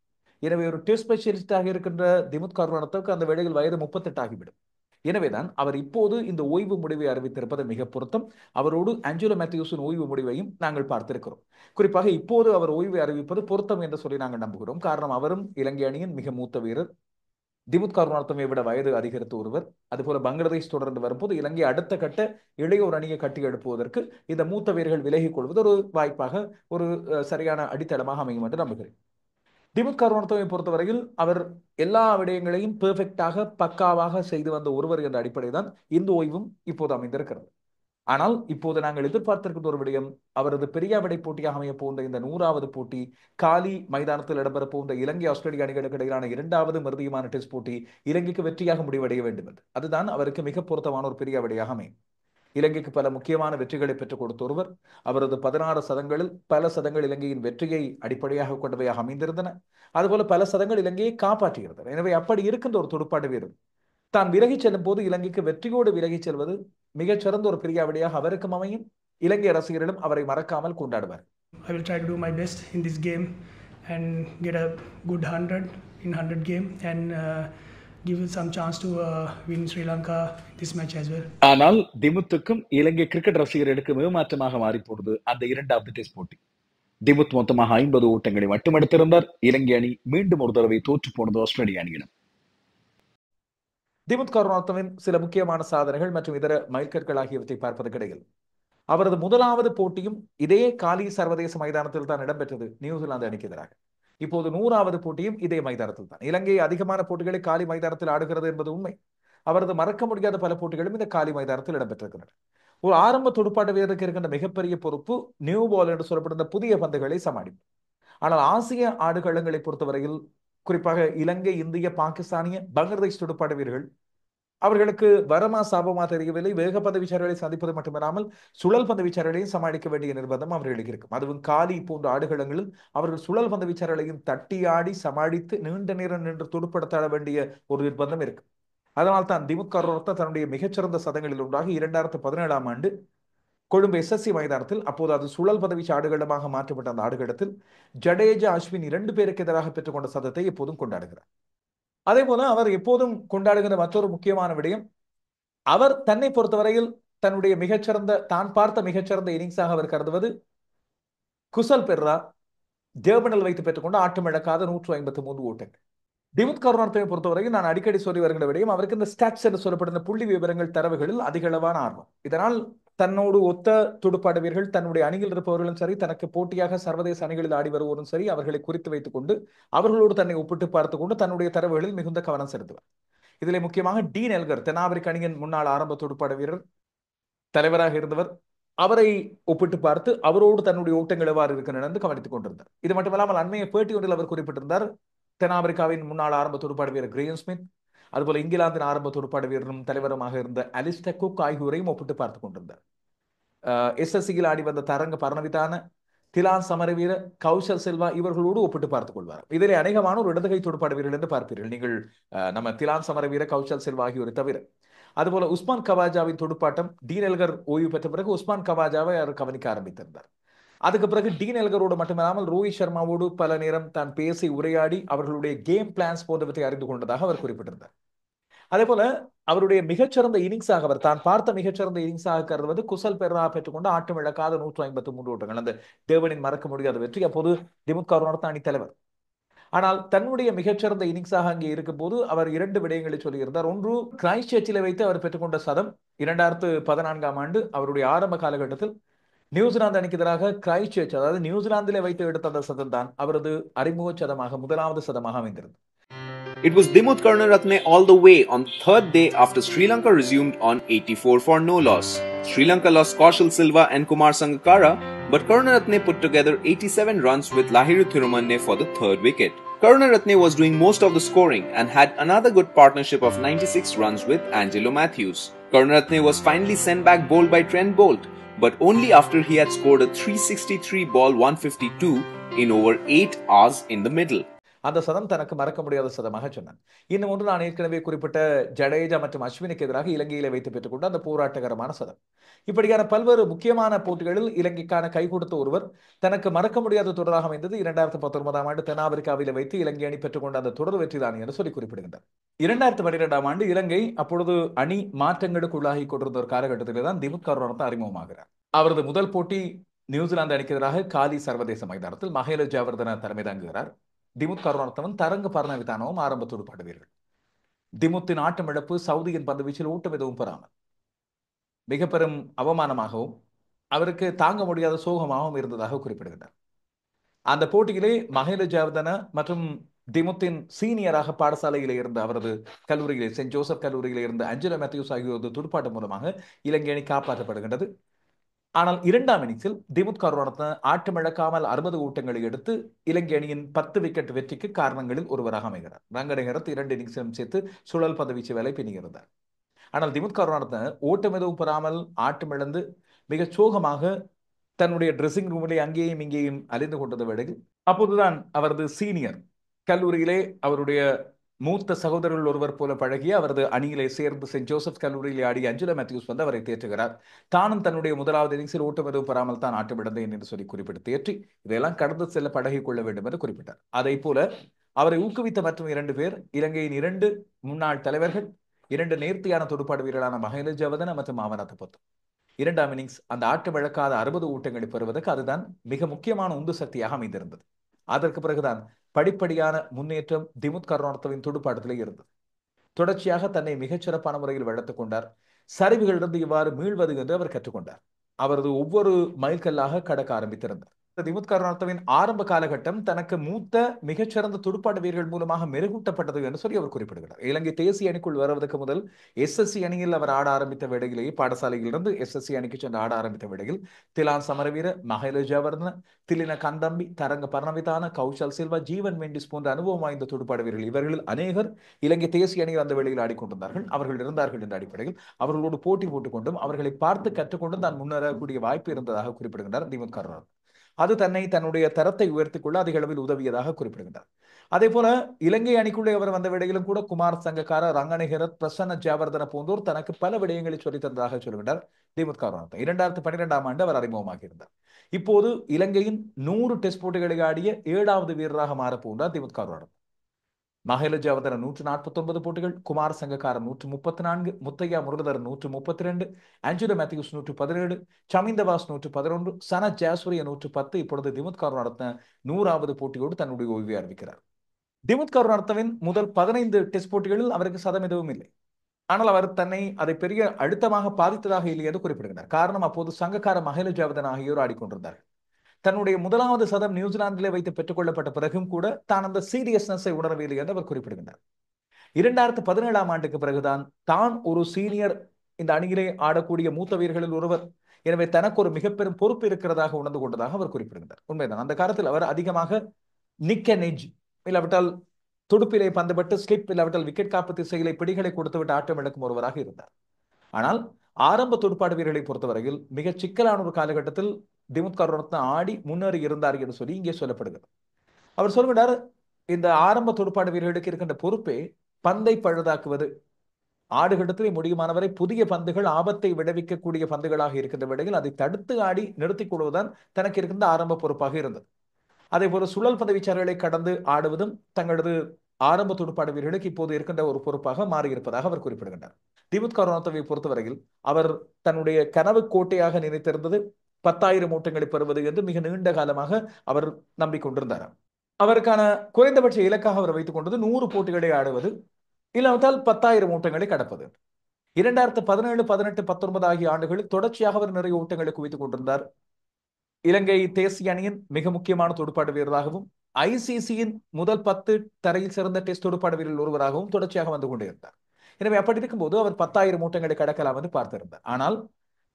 எனவே ஒரு டெஸ்ட் ஸ்பெஷலிஸ்டாக இருக்கின்ற திமுத் கருணாரத்னவுக்கு அந்த வேளையில் வயது 38 ஆகிவிடும். எனவேதான் அவர் இப்போது இந்த ஓய்வு முடிவை அறிவித்திருப்பது மிக பொருத்தம். அவரோடு அஞ்சலா மேத்யூஸின் ஓய்வு முடிவையும் நாங்கள் பார்த்திருக்கிறோம். குறிப்பாக இப்போது அவர் ஓய்வை அறிவிப்பது பொருத்தம் என்று சொல்லி நாங்கள் நம்புகிறோம். காரணம், அவரும் இலங்கை அணியின் மிக மூத்த வீரர், திமுத் கருணாரத்னவை விட வயது அதிகரித்த ஒருவர். அதுபோல பங்களாதேஷ் தொடர்ந்து வரும்போது இலங்கை அடுத்த கட்ட இளையோர் அணியை கட்டி எழுப்புவதற்கு இந்த மூத்த வீரர்கள் விலகிக் கொள்வது ஒரு வாய்ப்பாக, ஒரு சரியான அடித்தளமாக அமையும் என்று நம்புகிறேன். திமுத் கருணாரத்னவை பொறுத்தவரையில் அவர் எல்லா விடயங்களையும் பெர்ஃபெக்டாக பக்காவாக செய்து வந்த ஒருவர் என்ற அடிப்படை தான் இந்த ஓய்வும் இப்போது அமைந்திருக்கிறது. ஆனால் இப்போது நாங்கள் எதிர்பார்த்திருக்கின்ற ஒரு விடயம், அவரது பெரியாவிடை போட்டியாக அமைய போன்ற இந்த 100வது போட்டி, காலி மைதானத்தில் இடம்பெற போன்ற இலங்கை ஆஸ்திரேலிய அணிகளுக்கு இடையிலான 2வது மறுதியமான டெஸ்ட் போட்டி இலங்கைக்கு வெற்றியாக முடிவடைய வேண்டும் என்று. அதுதான் அவருக்கு மிக பொருத்தமான ஒரு பெரியாவிடையாக அமையும். இலங்கைக்கு பல முக்கியமான வெற்றிகளை பெற்றுக் கொடுத்த ஒருவர். அவரது 16 சதங்களில் பல சதங்கள் இலங்கையின் வெற்றியை அடிப்படையாக கொண்டவையாக அமைந்திருந்தன. அதுபோல பல சதங்கள் இலங்கையை காப்பாற்றியிருந்தன. எனவே அப்படி இருக்கின்ற ஒரு துடுப்பாட்ட வீரர் தான் விலகிச் செல்லும் போது இலங்கைக்கு வெற்றியோடு விலகிச் செல்வது மிகச்சிறந்த ஒரு பிரியாவிடையாக அவருக்கும் அமையும். இலங்கை ரசிகர்களும் அவரை மறக்காமல் கொண்டாடுவார். I will try to do my best in this game and get a good 100 in 100 game and give some chance to win Sri Lanka this match as well. ஆனால் திமுத்துக்கும் இலங்கை கிரிக்கெட் ரசிகர்களுக்கும் ஏமாற்றமாக மாறி போனது அந்த 2வது டெஸ்ட் போட்டி. திமுத் மொத்தமாக 50 ஓட்டங்களை மட்டும் எடுத்திருந்தார். இலங்கை அணி மீண்டும் ஒரு தடவை தோற்று போனது ஆஸ்திரேலிய அணியிடம். திமுத் கருணாரத்னவின் சில முக்கியமான சாதனைகள் மற்றும் இதர மைல்கற்கள் ஆகியவற்றை பார்ப்பதற்கு இடையில் அவரது 1வது போட்டியும் இதே காலி சர்வதேச மைதானத்தில் தான் இடம்பெற்றது நியூசிலாந்து அணிக்கு எதிராக. இப்போது 100வது போட்டியும் இதே மைதானத்தில் தான். இலங்கை அதிகமான போட்டிகளை காலி மைதானத்தில் ஆடுகிறது என்பது உண்மை. அவரது மறக்க முடியாத பல போட்டிகளும் இந்த காலி மைதானத்தில் இடம்பெற்றிருக்கின்றன. ஒரு ஆரம்ப துடுப்பாட்ட வீரருக்கு இருக்கின்ற மிகப்பெரிய பொறுப்பு நியூ பால் என்று சொல்லப்படுகிற புதிய பந்துகளை சமாளிப்பு. ஆனால் ஆசிய ஆடுகளங்களை பொறுத்தவரையில் குறிப்பாக இலங்கை, இந்திய, பாகிஸ்தானிய, பங்களாதேஷ் துடுப்பாட்ட வீரர்கள் அவர்களுக்கு வரமா சாபமா தெரியவில்லை. வேகப்பந்து வீச்சாளர்களை சந்திப்பது மட்டுமில்லாமல் சுழல் பந்து வீச்சாளர்களையும் சமாளிக்க வேண்டிய நிர்பந்தம் அவர்களுக்கு இருக்கும். அதுவும் காலி போன்ற ஆடுகளங்களில் அவர்கள் சுழல் பந்து வீச்சாளர்களையும் தட்டி ஆடி சமாளித்து நீண்ட நேரம் நின்று துடுப்படுத்த வேண்டிய ஒரு நிர்பந்தம் இருக்கு. அதனால் தான் திமுத் கருணாரத்ன தன்னுடைய மிகச்சிறந்த சதங்களில் ஒன்றாக 2017ஆம் ஆண்டு கொழும்பு SSC மைதானத்தில், அப்போது அது சுழல் பதவீச்சு ஆடுகளமாக மாற்றப்பட்ட அந்த ஆடுகளத்தில் ஜடேஜா, அஸ்வின் 2 பேருக்கு எதிராக பெற்றுக்கொண்ட சதத்தை எப்போதும் கொண்டாடுகிறார். அதே போல அவர் எப்போதும் கொண்டாடுகிற மற்றொரு முக்கியமான விடயம், அவர் தன்னை பொறுத்தவரையில் தன்னுடைய தான் பார்த்த மிகச்சிறந்த இன்னிங்ஸாக அவர் கருதுவது குசல் பெர்ரா ஜெர்மனில் வைத்து பெற்றுக்கொண்ட ஆட்டமிழக்காத 153 ஓட்டங்கள். திமுத் கருணாரத்னவை பொறுத்தவரையில் நான் அடிக்கடி சொல்லி வருகிற விடயம், அவருக்கு இந்த ஸ்டாட்ஸ் என்று சொல்லப்படுகிற புள்ளி விவரங்கள் தரவுகளில் அதிக அளவான ஆர்வம். இதனால் தன்னோடு ஒத்த துடுப்பாட்ட வீரர்கள், தன்னுடைய அணியில் இருப்பவர்களும் சரி, தனக்கு போட்டியாக சர்வதேச அணிகளில் ஆடி வருவோரும் சரி, அவர்களை குறித்து வைத்துக் கொண்டு அவர்களோடு தன்னை ஒப்பிட்டு பார்த்துக் கொண்டு தன்னுடைய தரவுகளில் மிகுந்த கவனம் செலுத்துவார். இதில் முக்கியமாக டீன் எல்கர், தென்னாப்பிரிக்க அணியின் முன்னாள் ஆரம்ப துடுப்பாட்ட வீரர், தலைவராக இருந்தவர், அவரை ஒப்பிட்டு பார்த்து அவரோடு தன்னுடைய ஓட்டங்கள் எவ்வாறு இருக்கின்றன என்று கவனித்துக் கொண்டிருந்தார். இது மட்டுமல்லாமல் அண்மைய பேட்டி ஒன்றில் அவர் குறிப்பிட்டிருந்தார், தென்னாப்பிரிக்காவின் முன்னாள் ஆரம்ப துடுப்பாட்ட வீரர் கிரேம் ஸ்மித், அதுபோல இங்கிலாந்தின் ஆரம்ப துடுப்பாட்ட வீரரும் தலைவருமாக இருந்த அலிஸ்டர் குக் ஆகியோரையும் ஒப்பிட்டு பார்த்துக் கொண்டிருந்தார். SSCயில் ஆடி வந்த தரங்க பரணவிதான, திலான் சமரவீர, கௌஷல் செல்வா இவர்களோடு ஒப்பிட்டு பார்த்துக் கொள்வார். இதிலே அநேகமான ஒரு இடதுகை துடுப்பாட்ட வீரர்கள் என்று பார்ப்பீர்கள் நீங்கள், நம்ம திலான் சமரவீர, கௌஷல் செல்வா ஆகியோரை தவிர. அதுபோல உஸ்மான் கவாஜாவின் துடுப்பாட்டம், டீன் எல்கர் ஓய்வு பெற்ற பிறகு உஸ்மான் கவாஜாவை அவர் கவனிக்க ஆரம்பித்திருந்தார். அதுக்கு பிறகு டீன் எல்கரோடு மட்டுமில்லாமல் ரோஹித் சர்மாவோடு பல நேரம் தான் பேசி உரையாடி அவர்களுடைய கேம் பிளான்ஸ் போன்றவற்றை அறிந்து கொண்டதாக அவர் குறிப்பிட்டிருந்தார். அதே போல அவருடைய மிகச்சிறந்த இன்னிங்ஸாக அவர் தான் பார்த்த மிகச்சிறந்த இன்னிங்ஸாக கருதுவது குசல் பெர்ரா பெற்றுக்கொண்ட ஆட்டம் இழக்காத 153 ஓட்டங்கள், அந்த தேவனின் மறக்க முடியாத வெற்றி. அப்போது திமுத் கருணாரத்ன அணி தலைவர். ஆனால் தன்னுடைய மிகச்சிறந்த இன்னிங்ஸாக அங்கே இருக்கும் போது அவர் 2 விடயங்களை சொல்லியிருந்தார். ஒன்று, கிரைஸ்ட் சர்ச்சில் வைத்து அவர் பெற்றுக்கொண்ட சதம் 2014ஆம் ஆண்டு அவருடைய ஆரம்ப காலகட்டத்தில் நியூசிலாந்து அணிக்கு எதிராக கிரைஸ்ட் சர்ச், அதாவது நியூசிலாந்திலே வைத்து எடுத்த அந்த சதம் தான் அவரது அறிமுக சதமாக, 1வது சதமாக அமைந்திருந்தது. It was Dimuth Karunaratne all the way on the 3rd day after Sri Lanka resumed on 84 for no loss. Sri Lanka lost Kaushal Silva and Kumar Sangakkara, but Karunaratne put together 87 runs with Lahiru Thirumanne for the 3rd wicket. Karunaratne was doing most of the scoring and had another good partnership of 96 runs with Angelo Matthews. Karunaratne was finally sent back bowled by Trent Boult, but only after he had scored a 363 ball 152 in over 8 hours in the middle. அந்த சதம் தனக்கு மறக்க முடியாத சதமாக சொன்னார். இன்னும் ஒன்று, நான் ஏற்கனவே குறிப்பிட்ட ஜடேஜா மற்றும் அஸ்வினுக்கு எதிராக இலங்கையில வைத்து பெற்றுக்கொண்ட அந்த போராட்டகரமான சதம். இப்படியான பல்வேறு முக்கியமான போட்டிகளில் இலங்கைக்கான கை கொடுத்த ஒருவர். தனக்கு மறக்க முடியாத தொடராக அமைந்தது 2019ஆம் ஆண்டு தென்னாப்பிரிக்காவில வைத்து இலங்கை அணி பெற்றுக்கொண்ட அந்த தொடர் வெற்றிதான் என்று சொல்லி குறிப்பிடுகின்றார். 2012ஆம் ஆண்டு இலங்கை அப்பொழுது அணி மாற்றங்களுக்கு உள்ளாகி கொண்டிருந்த ஒரு காலகட்டத்திலே தான் திமுத் கருணாரத்ன அறிமுகமாகிறார். அவரது முதல் போட்டி நியூசிலாந்து அணிக்கு எதிராக காலி சர்வதேச மைதானத்தில் மஹேல ஜெயவர்தன தலைமை தாங்குகிறார். திமுத் கருணாரத்னவும் தரங்க பரணவிதானவும் ஆரம்ப துடுப்பாட்ட வீரர்கள். திமுத்தின் ஆட்டம் இழப்பு சவுதியின் பந்து வீச்சில் ஊட்டம் எதுவும் பெறாமல் மிக பெரும் அவமானமாகவும் அவருக்கு தாங்க முடியாத சோகமாகவும் இருந்ததாக குறிப்பிடுகிறார். அந்த போட்டியிலே மஹேல ஜாவர்தன மற்றும் திமுத்தின் சீனியராக பாடசாலையிலே இருந்த அவரது கல்லூரியிலே சென்ட் ஜோசப் கல்லூரியிலே இருந்த அஞ்சலா மேத்யூஸ் ஆகியோரது துடுப்பாட்டம் மூலமாக இலங்கை அணி காப்பாற்றப்படுகின்றது. ஆனால் இரண்டாம் இன்னிங்ஸில் திமுத் கருணாரத்ன ஆட்டமிழக்காமல் 60 ஓட்டங்களை எடுத்து இலங்கை அணியின் 10 விக்கெட் வெற்றிக்கு காரணங்களில் ஒருவராக அமைகிறார். ரங்கநேகரத் 2 இன்னிங்ஸிலும் சேர்த்து சுழல் பந்துவீச்சு வேலை பின்னியிருந்தார். ஆனால் திமுத் கருணாரத்ன ஓட்டம் எதுவும் பெறாமல் ஆட்டமிழந்து மிக சோகமாக தன்னுடைய ட்ரெஸ்ஸிங் ரூமிலே அங்கேயும் இங்கேயும் அலைந்து கொண்டது வேளையில் அப்போதுதான் அவரது சீனியர் கல்லூரியிலே அவருடைய மூத்த சகோதரர்கள் ஒருவர் போல பழகிய அவரது அணியிலே சேர்ந்து சென்ட் ஜோசப் கல்லூரியிலே ஆடிய அஞ்சலா மேத்யூஸ் வந்து அவரை தேற்றுகிறார். தானும் தன்னுடைய முதலாவது இன்னிங்ஸில் ஓட்டம் எதுவும் பெறாமல் தான் ஆட்டமிழந்தேன் என்று சொல்லி குறிப்பிட்டு தேற்றி இதையெல்லாம் கடந்து செல்ல பழகிக் கொள்ள வேண்டும் என்று குறிப்பிட்டார். அதே போல அவரை ஊக்குவித்த மற்றும் 2 பேர் இலங்கையின் 2 முன்னாள் தலைவர்கள், 2 நேர்த்தியான துடுப்பாடு வீரர்களான மஹேல ஜாவர்தன மற்றும் ஆவணாத்த பொத்து. இரண்டாம் இன்னிங்ஸ் அந்த ஆட்டமிழக்காத 60 ஓட்டங்களை பெறுவதற்கு அதுதான் மிக முக்கியமான உந்து சக்தியாக அமைந்திருந்தது. அதற்கு பிறகுதான் படிப்படியான முன்னேற்றம் திமுத் கருணாரத்னவின் துடுப்பாட்டத்திலே இருந்தது. தொடர்ச்சியாக தன்னை மிகச்சிறப்பான முறையில் வளர்த்துக் கொண்டார். சரிவுகளிலிருந்து இவ்வாறு மீள்வது என்று அவர் கற்றுக்கொண்டார். அவரது ஒவ்வொரு மைல்கல்லாக கடக்க ஆரம்பித்திருந்தார். திமுத் கருணாரத்னவின் ஆரம்ப காலகட்டம் தனக்கு மூத்த மிகச்சிறந்த துடுப்பாட்ட வீரர்கள் மூலமாக மெருகூட்டப்பட்டது என்று சொல்லி அவர் குறிப்பிடுகிறார். இலங்கை தேசிய அணிக்குள் வருவதற்கு முதல் எஸ்எஸ்சி அணியில் அவர் ஆட ஆரம்பித்த வேளையிலேயே பாடசாலையிலிருந்து எஸ்எஸ்சி அணிக்கு சென்று ஆட ஆரம்பித்த வேளையில் திலான் சமரவீர, மஹேல ஜாவர்தன, திலின கந்தம்பி, தரங்க பர்ணவிதான, கௌஷல் சில்வா, ஜீவன் மெண்டிஸ் போன்ற அனுபவம் வாய்ந்த துடுப்பாட்ட வீரர்கள் இவர்களில் அநேகர் இலங்கை தேசிய அணியில் அந்த வேளையில் ஆடிக்கொண்டிருந்தார்கள். அவர்கள் இருந்தார்கள் என்ற அடிப்படையில் அவர்களோடு போட்டி போட்டுக் கொண்டும் அவர்களை பார்த்து கற்றுக்கொண்டும் தான் முன்னேறக்கூடிய வாய்ப்பு இருந்ததாக குறிப்பிடுகின்றார் திமுத் கருணாரத்ன. அது தன்னுடைய தரத்தை உயர்த்திக் கொள்ள அதிக அளவில் உதவியதாக குறிப்பிடுகின்றார். அதே போல இலங்கை அணிக்குள்ளே அவர் வந்த விடையிலும் கூட குமார் சங்கக்கார, ரங்கநேகரத், பிரசன்ன ஜாவர்தன போன்றோர் தனக்கு பல விடயங்களை சொல்லித் தந்ததாக சொல்கின்றார் திமுத் கருணாரத்ன. 2012ஆம் ஆண்டு அவர் அறிமுகமாக இருந்தார். இப்போது இலங்கையின் 100 டெஸ்ட் போட்டிகளை ஆடிய 7வது வீரராக மாறப்போன்றார் திமுத் கருணாரத்ன. மஹேல ஜாவர்தன 149 போட்டிகள், குமார் சங்கக்கார 134, முத்தையா முரளிதரன் 132, அஞ்சலா மேத்யூஸ் 117, சமிந்தவாஸ் 111, சனத் ஜாஸ்வரிய 110. இப்பொழுது திமுத் கருணாரத்ன 100வது போட்டியோடு தன்னுடைய ஓய்வை அறிவிக்கிறார். திமுத் கருணாரத்னவின் முதல் 15 டெஸ்ட் போட்டிகளில் அவருக்கு சதம் எதுவும் இல்லை. ஆனால் அவர் தன்னை அதை பெரிய அழுத்தமாக பாதித்ததாக இல்லை என்று குறிப்பிடுகிறார். காரணம், அப்போது சங்கக்கார, மஹேல ஜாவர்தன ஆகியோர் ஆடிக்கொண்டிருந்தார்கள். தன்னுடைய முதலாவது சதம் நியூசிலாந்திலே வைத்து பெற்றுக் கொள்ளப்பட்ட பிறகும் கூட தான் அந்த சீரியஸ்னஸை உணரவில்லை என்று அவர் குறிப்பிடுகிறார். 2017ஆம் ஆண்டுக்கு பிறகுதான் தான் ஒரு சீனியர், இந்த அணியிலே ஆடக்கூடிய மூத்த வீரர்களில் ஒருவர், எனவே தனக்கு ஒரு மிக பெரும் பொறுப்பு இருக்கிறதாக உணர்ந்து கொண்டதாக அவர் குறிப்பிடுகிறார். உண்மைதான், அந்த காலத்தில் அவர் அதிகமாக நிக் அண்ட் எட்ஜ், இல்லாவிட்டால் துடுப்பிலே பந்துபட்டு ஸ்லிப், இல்லாவிட்டால் விக்கெட் காப்பு திசையிலே பிடிகளை கொடுத்துவிட்டு ஆட்டம் இழக்கும் ஒருவராக இருந்தார். ஆனால் ஆரம்ப துடுப்பாடு வீரர்களை பொறுத்தவரையில் மிக சிக்கலான ஒரு காலகட்டத்தில் திமுத் கருணாரத்ன ஆடி முன்னேறி இருந்தார் என்று சொல்லி இங்கே சொல்லப்படுகிறது. அவர் சொல்கிறார், இந்த ஆரம்ப துடுப்பாடு வீரர்களுக்கு இருக்கின்ற பொறுப்பே பந்தை பழுதாக்குவது, ஆடுகளத்திலே முடியுமானவரை புதிய பந்துகள் ஆபத்தை விளைவிக்கக்கூடிய பந்துகளாக இருக்கின்ற வேளையில் அதை தடுத்து ஆடி நிறுத்திக் கொள்வதுதான் தனக்கு இருக்கின்ற ஆரம்ப பொறுப்பாக இருந்தது. அதே போல சுழல் பந்து வீச்சாளர்களை கடந்து ஆடுவதும் தங்களது ஆரம்ப துடுப்பாடு வீரர்களுக்கு இப்போது இருக்கின்ற ஒரு பொறுப்பாக மாறியிருப்பதாக அவர் குறிப்பிடுகின்றார். திமுத் கருணாரத்னவை பொறுத்தவரையில் அவர் தன்னுடைய கனவு கோட்டையாக நினைத்திருந்தது 10,000 ஓட்டங்களை பெறுவது என்று மிக நீண்ட காலமாக அவர் நம்பிக்கொண்டிருந்தார். அவருக்கான குறைந்தபட்ச இலக்காக அவர் வைத்துக் கொண்டது 100 போட்டிகளை ஆடுவது, இல்லாவிட்டால் 10,000 ஓட்டங்களை கடப்பது. 2017, 18, 19 ஆகிய ஆண்டுகளில் தொடர்ச்சியாக அவர் நிறைய ஓட்டங்களை குவித்துக் கொண்டிருந்தார். இலங்கை தேசிய அணியின் மிக முக்கியமான துடுப்பாடு வீரராகவும் ஐசிசியின் முதல் 10 தரையில் சிறந்த டெஸ்ட் துடுப்பாடு வீரர்கள் ஒருவராகவும் தொடர்ச்சியாக வந்து கொண்டே இருந்தார். எனவே அப்படி இருக்கும்போது அவர் 10,000 ஓட்டங்களை கடக்கலாம் என்று பார்த்திருந்தார். ஆனால்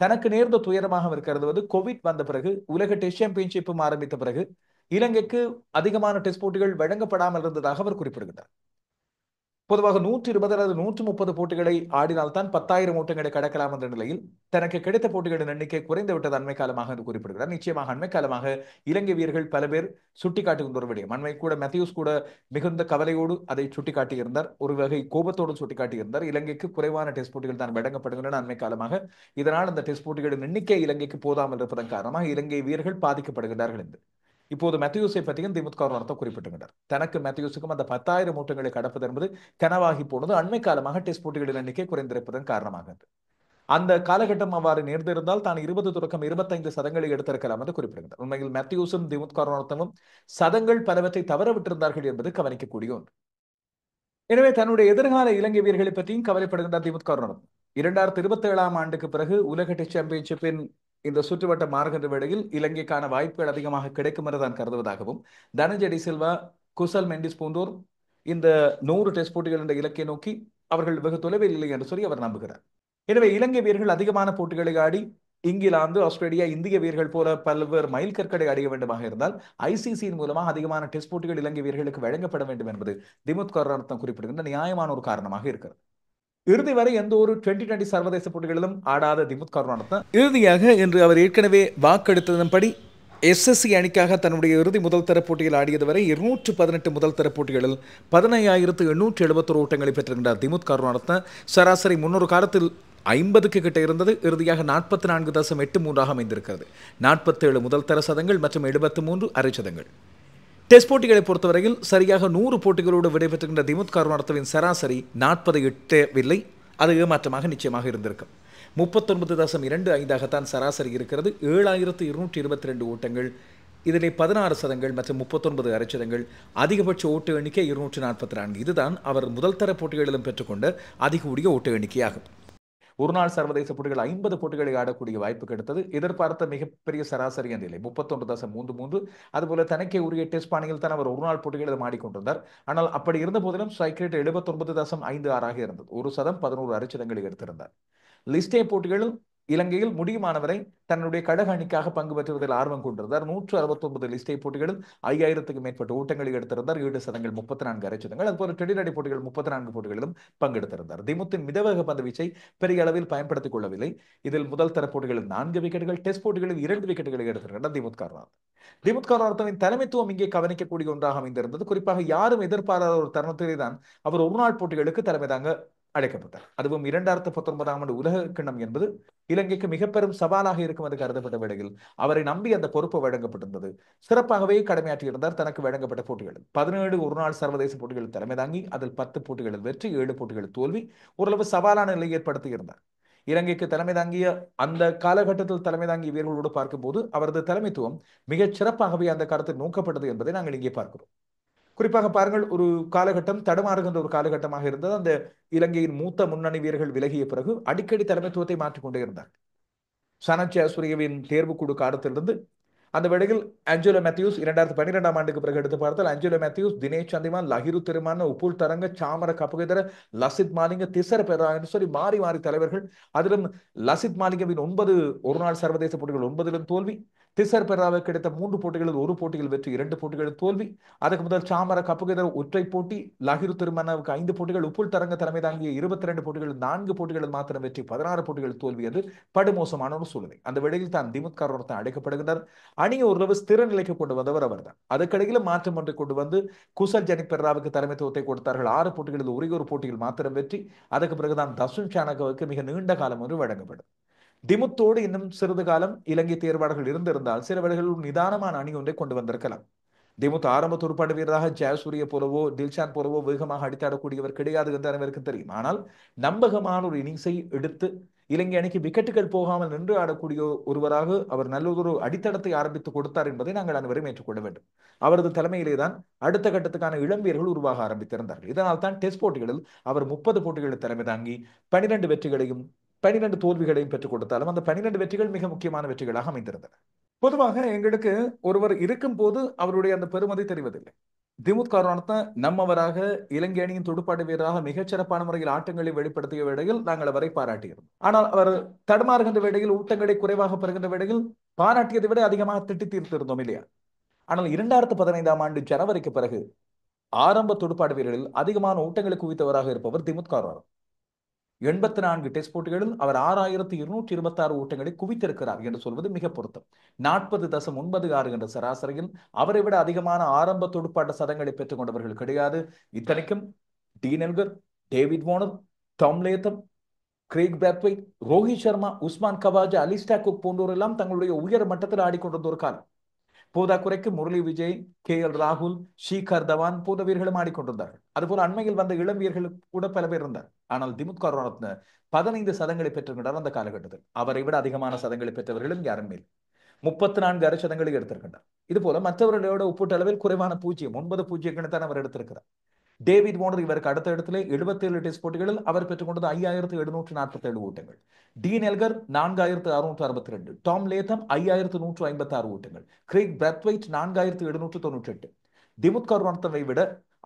தனக்கு நேர்ந்த துயரமாக இருக்கிறது கோவிட் வந்த பிறகு, உலக டெஸ்ட் சாம்பியன்ஷிப்பும் ஆரம்பித்த பிறகு இலங்கைக்கு அதிகமான டெஸ்ட் போட்டிகள் வழங்கப்படாமல் இருந்ததாக அவர் குறிப்பிடுகிறார். பொதுவாக 120 அல்லது 130 போட்டிகளை ஆடினால்தான் 10,000 ஓட்டங்களை கடக்கலாம் என்ற நிலையில் தனக்கு கிடைத்த போட்டிகளின் எண்ணிக்கை குறைந்து விட்டது அண்மை காலமாக என்று குறிப்பிடுகிறார். நிச்சயமாக அண்மை காலமாக இலங்கை வீரர்கள் பல பேர் சுட்டிக்காட்டுகின்ற ஒரு விடயம், அண்மை கூட மேத்யூஸ் கூட மிகுந்த கவலையோடு அதை சுட்டிக்காட்டியிருந்தார், ஒரு வகை கோபத்தோடு சுட்டிக்காட்டியிருந்தார். இலங்கைக்கு குறைவான டெஸ்ட் போட்டிகள் தான் வழங்கப்படுகின்றன அண்மை காலமாக, இதனால் அந்த டெஸ்ட் போட்டிகளின் எண்ணிக்கை இலங்கைக்கு போதாமல் இருப்பதன் காரணமாக இலங்கை வீரர்கள் பாதிக்கப்படுகின்றார்கள் என்று. இப்போது மேத்யூஸை பற்றியும் திமுத் கருணாரத்ன குறிப்பிட்டுகின்றார். தனக்கு மேத்யூஸுக்கும் அந்த 10,000 ஓட்டங்களை கடப்பது என்பது கனவாகி போனது அண்மை காலமாக டெஸ்ட் போட்டிகளின் எண்ணிக்கை குறைந்திருப்பதன் காரணமாக. அந்த காலகட்டம் அவ்வாறு நேர்ந்திருந்தால் தான் 20 தொடக்கம் 25 சதங்களை எடுத்திருக்கலாம் என்று குறிப்பிடுகிறார். உண்மையில் மேத்யூஸும் திமுத் கருணாரத்னவும் சதங்கள் பலவற்றை தவற விட்டிருந்தார்கள் என்பது கவனிக்கக்கூடிய ஒன்று. எனவே தன்னுடைய எதிர்கால இலங்கை வீரர்களை பற்றியும் கவலைப்படுகின்றார் திமுத் கருணாரத்ன. 2027ஆம் ஆண்டுக்கு பிறகு உலக டெஸ்ட் சாம்பியன்ஷிப்பின் இந்த சுற்றுவட்டம் மாறுகின்ற வேளையில் இலங்கைக்கான வாய்ப்புகள் அதிகமாக கிடைக்கும் என்று தான் கருதுவதாகவும், தனஞ்செடி சில்வா, குசல் மெண்டிஸ் போன்றோர் இந்த 100 டெஸ்ட் போட்டிகள் என்ற இலக்கை நோக்கி அவர்கள் வெகு தொலைவில் இல்லை என்று சொல்லி அவர் நம்புகிறார். எனவே இலங்கை வீரர்கள் அதிகமான போட்டிகளை ஆடி இங்கிலாந்து, ஆஸ்திரேலியா, இந்திய வீரர்கள் போல பல்வேறு மைல் கற்களை அடைய வேண்டுமாக இருந்தால் ஐசிசியின் மூலமாக அதிகமான டெஸ்ட் போட்டிகள் இலங்கை வீரர்களுக்கு வழங்கப்பட வேண்டும் என்பது திமுத் கருணாரத்னம் குறிப்பிடுகின்ற நியாயமான ஒரு காரணமாக இருக்கிறது. இறுதி வரை எந்த ஒரு 2020 சர்வதேச போட்டிகளிலும் ஆடாத திமுத் கருணாரத்னம் இறுதியாக இன்று அவர் ஏற்கனவே வாக்கெடுத்ததன்படி எஸ்எஸ்சி அணிக்காக தன்னுடைய இறுதி முதல் தர போட்டியில் ஆடியது வரை 218 முதல் தர போட்டிகளில் 15,871 ஓட்டங்களை பெற்றிருந்தார் திமுத் கருணாரத்ன. சராசரி முன்னொரு காலத்தில் 50க்கு கிட்ட இருந்தது, இறுதியாக 44.83 அமைந்திருக்கிறது. 47 முதல் தர சதங்கள் மற்றும் 73 அரை சதங்கள். டெஸ்ட் போட்டிகளை பொறுத்தவரையில் சரியாக 100 போட்டிகளோடு விடைபெற்றுகின்ற திமுத் கருணாரத்னவின் சராசரி 40 எட்டவில்லை. அது ஏமாற்றமாக நிச்சயமாக இருந்திருக்கும். 39.25 சராசரி இருக்கிறது. 7,222 ஓட்டங்கள், இதிலே 16 சதங்கள் மற்றும் 39 அரைச்சதங்கள். அதிகபட்ச ஓட்டு எண்ணிக்கை 244. இதுதான் அவர் முதல் தர போட்டிகளிலும் பெற்றுக்கொண்ட அதிகூடிய ஓட்டு எண்ணிக்கையாகும். ஒருநாள் சர்வதேச போட்டிகள் 50 போட்டிகளை ஆடக்கூடிய வாய்ப்பு கிடைத்தது. எதிர்பார்த்த மிகப்பெரிய சராசரி என்ற நிலை 31.33. அதுபோல தனக்கே உரிய டெஸ்ட் பாணியில் தான் அவர் ஒருநாள் போட்டிகளில் ஆடிக்கொண்டிருந்தார். ஆனால் அப்படி இருந்த போதிலும் ஸ்ட்ரைக் ரேட் 79.56 இருந்தது. ஒரு சதம் 11 அரைச்சதங்களை எடுத்திருந்தார். லிஸ்டே போட்டிகளில் இலங்கையில் முடியுமானவரை தன்னுடைய கடக அணிக்காக பங்கு பெற்றுவதில் ஆர்வம் கொண்டிருந்தார். 169 லிஸ்டே போட்டிகளில் 5,000க்கும் மேற்பட்ட ஓட்டங்களை எடுத்திருந்தார். 7 சதங்கள் 34 அரைச்சதங்கள். அதுபோல டெடிநடி போட்டிகள் 34 போட்டிகளிலும் பங்கெடுத்திருந்தார். திமுத்தின் மிதவேக பந்து வீச்சை பெரிய அளவில் பயன்படுத்திக் கொள்ளவில்லை. இதில் முதல் தர போட்டிகளில் 4 விக்கெட்டுகள், டெஸ்ட் போட்டிகளில் 2 விக்கெட்டுகளை எடுத்திருக்கிறார் திமுத் கருணாரத்ன. திமுத் கருணாரத்னவின் தலைமைத்துவம் இங்கே கவனிக்கக்கூடிய ஒன்றாக அமைந்திருந்தது. குறிப்பாக யாரும் எதிர்பாராத ஒரு தருணத்திலே தான் அவர் ஒருநாள் போட்டிகளுக்கு தலைமை தாங்க அழைக்கப்பட்டார். அதுவும் 2019ஆம் ஆண்டு உலக கிண்ணம் என்பது இலங்கைக்கு மிக பெரும் சவாலாக இருக்கும் என்று கருதப்பட்ட வேளையில் அவரை நம்பி அந்த பொறுப்பு வழங்கப்பட்டிருந்தது. சிறப்பாகவே கடமையாற்றியிருந்தார். தனக்கு வழங்கப்பட்ட போட்டிகளில் 17 ஒருநாள் சர்வதேச போட்டிகளில் தலைமை தாங்கி அதில் 10 போட்டிகளில் வெற்றி, 7 போட்டிகளில் தோல்வி, ஓரளவு சவாலான நிலை ஏற்படுத்தியிருந்தார். இலங்கைக்கு தலைமை தாங்கிய அந்த காலகட்டத்தில் தலைமை தாங்கிய வீரர்களோடு பார்க்கும்போது அவரது தலைமைத்துவம் மிகச் சிறப்பாகவே அந்த காலத்தில் நோக்கப்பட்டது என்பதை நாங்கள் இங்கே பார்க்கிறோம். குறிப்பாக பாருங்கள், ஒரு காலகட்டம் தடுமாறுகின்ற ஒரு காலகட்டமாக இருந்தது. அந்த இலங்கையின் மூத்த முன்னணி வீரர்கள் விலகிய பிறகு அடிக்கடி தலைமைத்துவத்தை மாற்றிக்கொண்டே இருந்தார். சனத் ஜெயசூரியவின் தேர்வுக்குழு காலத்திலிருந்து அந்த வேளையில் ஆஞ்சலோ மேத்யூஸ் 2012ஆம் ஆண்டுக்கு பிறகு எடுத்து பார்த்தால் ஆஞ்சலோ மேத்யூஸ், தினேஷ் சந்திமான், லஹிரு திருமான, உப்புல் தரங்க, சாமர கபுகேதர, லசித் மாலிங்க, திசர பெரா என்று சொல்லி மாறி மாறி தலைவர்கள். அதிலும் லசித் மாலிங்கவின் 9 ஒருநாள் சர்வதேச போட்டிகள் 9லும் தோல்வி. திசர் பெராவுக்கு கிடைத்த 3 போட்டிகளில் 1 போட்டியில் வெற்றி, 2 போட்டிகளில் தோல்வி. அதுக்கு முதல் சாமர கபுகேதர ஒற்றை போட்டி, லஹிரு திருமணவுக்கு 5 போட்டிகள், உப்புல் தரங்க தலைமை தாங்கிய 22 போட்டிகளில் 4 போட்டிகளில் மாத்திரம் வெற்றி, 16 போட்டிகளில் தோல்வி. அது படுமோசமான ஒரு சூழ்நிலை. அந்த வேளையில் தான் திமுத் கருணாரத்ன அழைக்கப்படுகிறார். அணியை ஓரளவு ஸ்திர நிலைக்கு கொண்டு வந்தவர் அவர் தான். அதுக்கிடையிலும் மாற்றம் ஒன்றை கொண்டு வந்து குசல் ஜனித் பெர்ராவுக்கு தலைமைத்துவத்தை கொடுத்தார்கள். 6 போட்டிகளில் ஒரே ஒரு போட்டியில் மாத்திரம் வெற்றி. அதுக்கு பிறகுதான் தசுன் சானகவுக்கு மிக நீண்ட காலம் ஒன்று வழங்கப்படும். திமுத்தோடு இன்னும் சிறிது காலம் இலங்கை தேர்வாளர்கள் இருந்திருந்தால் சில வேளைகளில் நிதானமான அணி ஒன்றை கொண்டு வந்திருக்கலாம். திமுத் ஆரம்ப துடுப்பாட்ட வீரராக ஜெயசூரிய போலவோ தில்ஷான் போலவோ வேகமாக அடித்தாடக்கூடியவர் கிடையாது என்று அனைவருக்கு தெரியும். ஆனால் நம்பகமான ஒரு இன்னிங்ஸை எடுத்து இலங்கை அணிக்கு விக்கெட்டுகள் போகாமல் நின்று ஆடக்கூடிய ஒருவராக அவர் நல்லதொரு அடித்தளத்தை ஆரம்பித்து கொடுத்தார் என்பதை நாங்கள் அனைவரும் ஏற்றுக்கொள்ள வேண்டும். அவரது தலைமையிலே தான் அடுத்த கட்டத்துக்கான இளம் வீரர்கள் உருவாக ஆரம்பித்திருந்தார்கள். இதனால் தான் டெஸ்ட் போட்டிகளில் அவர் 30 போட்டிகளில் தலைமை தாங்கி 12 வெற்றிகளையும் 12 தோல்விகளையும் பெற்றுக் கொடுத்தாலும் அந்த 12 வெற்றிகள் மிக முக்கியமான வெற்றிகளாக அமைந்திருந்தன. பொதுவாக எங்களுக்கு ஒருவர் இருக்கும் போது அவருடைய அந்த பெருமதி தெரிவதில்லை. திமுத் கருணாரத்ன நம்மவராக இலங்கை அணியின் துடுப்பாட்ட வீரராக மிகச்சிறப்பான முறையில் ஆட்டங்களை வெளிப்படுத்திய வேளையில் நாங்கள் அவரை பாராட்டியிருந்தோம். ஆனால் அவர் தடுமாறுகின்ற வேளையில், ஊட்டங்களை குறைவாக பெறுகின்ற வேளையில் பாராட்டியதை விட அதிகமாக திட்டி தீர்த்திருந்தோம் இல்லையா? ஆனால் 2015ஆம் ஆண்டு ஜனவரிக்கு பிறகு ஆரம்ப துடுப்பாட்ட வீரர்களில் அதிகமான ஊட்டங்களை குவித்தவராக இருப்பவர் திமுத் கருணாரத்ன. 84 டெஸ்ட் போட்டிகளில் அவர் 6,226 ஓட்டங்களை குவித்திருக்கிறார் என்று சொல்வது மிக பொருத்தம். 40.96 என்ற சராசரியில் அவரை விட அதிகமான ஆரம்ப துடுப்பாட்ட சதங்களை பெற்றுக் கொண்டவர்கள் கிடையாது. இத்தனைக்கும் Dean Elgar, David Warner, Tom Latham, Craig Brathwaite, Rohit Sharma, Usman Khawaja, Alastair Cook போன்றோர் எல்லாம் தங்களுடைய உயர் மட்டத்தில் ஆடிக்கொண்டிருந்த ஒரு காலம். போதாக்குறைக்கு முரளி விஜய், KL ராகுல், ஷிகர் தவான் போன்ற வீரர்களும் ஆடிக்கொண்டிருந்தார்கள். அதுபோல அண்மையில் வந்த இளம் வீரர்கள் கூட பல பேர் இருந்தார். ஆனால் திமுத் கருணாரத்ன 15 சதங்களை பெற்றிருக்கின்றார். அந்த காலகட்டத்தில் அவரை விட அதிகமான சதங்களை பெற்றவர்களும் யாரும் இல்லை. 34 அரை சதங்களை எடுத்திருக்கின்றார். இது போல மற்றவர்களோட ஒப்பீட்டு அளவில் குறைவான 0, 9 0 தான் அவர் எடுத்திருக்கிறார். டேவிட் வார்னர் இவருக்கு அடுத்த இடத்திலே 77 டெஸ்ட் போட்டிகளில் அவர் பெற்றுக்கொண்டது 5747 ஓட்டங்கள். டீன் எல்கர் 4662, டாம் லேதம் 5156 ஓட்டங்கள், கிரேக் பிராத்வைட் 4798. திமுத் கருணாரத்னவை விட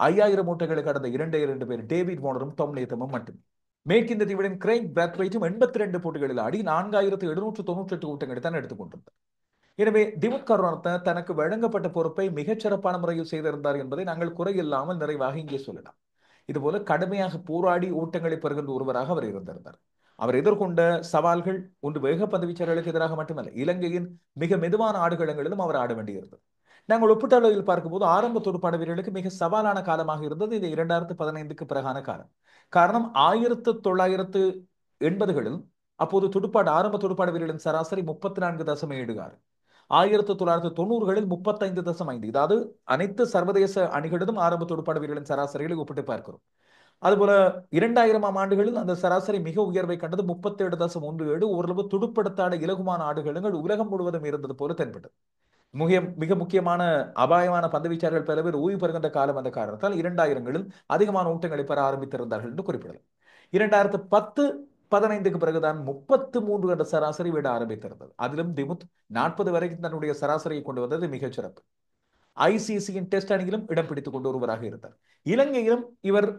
5000 ஓட்டங்களை கடந்த 2 பேர் டேவிட் வார்னரும் டாம் லேதமும் மட்டுமே. மேற்கிந்திய தீவின் கிரேக் பிராத்வைட்டும் 82 போட்டிகளில் ஆடி 4798 ஓட்டங்களை தான் எடுத்துக்கொண்டிருந்தார். எனவே திமுத் கருணாரத்ன தனக்கு வழங்கப்பட்ட பொறுப்பை மிகச்சிறப்பான முறையில் செய்திருந்தார் என்பதை நாங்கள் குறையில்லாமல் நிறைவாக இங்கே சொல்லலாம். இதுபோல கடுமையாக போராடி ஓட்டங்களை பெறுகின்ற ஒருவராக அவர் இருந்திருந்தார். அவர் எதிர்கொண்ட சவால்கள் ஒன்று வேகப்பந்து வீச்சர்களுக்கு எதிராக மட்டுமல்ல, இலங்கையின் மிக மெதுவான ஆடுகளங்களிலும் அவர் ஆட வேண்டியிருந்தது. நாங்கள் ஒப்பீட்டளவில் பார்க்கும்போது ஆரம்ப துடுப்பாட்ட வீரர்களுக்கு மிக சவாலான காலமாக இருந்தது இது 2015க்கு பிறகான காலம். காரணம் 1980களில் அப்போது ஆரம்ப துடுப்பாட்ட வீரர்களின் சராசரி 34.76, 1990களில் 35.5. இதாவது அனைத்து சர்வதேச அணிகளிலும் ஆரம்ப துடுப்பாட்ட வீரர்களின் சராசரிகளை ஒப்பிட்டு பார்க்கிறோம். அதுபோல 2000ஆம் ஆண்டுகளில் அந்த சராசரி மிக உயர்வை கண்டது 37.17. ஓரளவு துடுப்படுத்தாட இலகுமான ஆடுகளங்கள் உலகம் முழுவதும் இருந்தது போல தென்பட்டது. மிக முக்கியமான அபாயமான பந்துவீச்சாளர்கள் பல பேர் ஓய்வு பெறுகின்ற காலம் அந்த காரணத்தால் 2000களில் அதிகமான ஓட்டங்களை பெற ஆரம்பித்திருந்தார்கள் என்று குறிப்பிடலாம். 2010-15க்கு பிறகுதான் 33 என்ற சராசரி விட ஆரம்பித்திருந்தது. அதிலும் திமுத் 40 வரைக்கும் தன்னுடைய சராசரியை கொண்டு வந்தது மிகச் சிறப்பு. ஐசிசியின் டெஸ்ட் அணியிலும் இடம் பிடித்துக் கொண்டு ஒருவராக இருந்தார். இலங்கையிலும் இவர்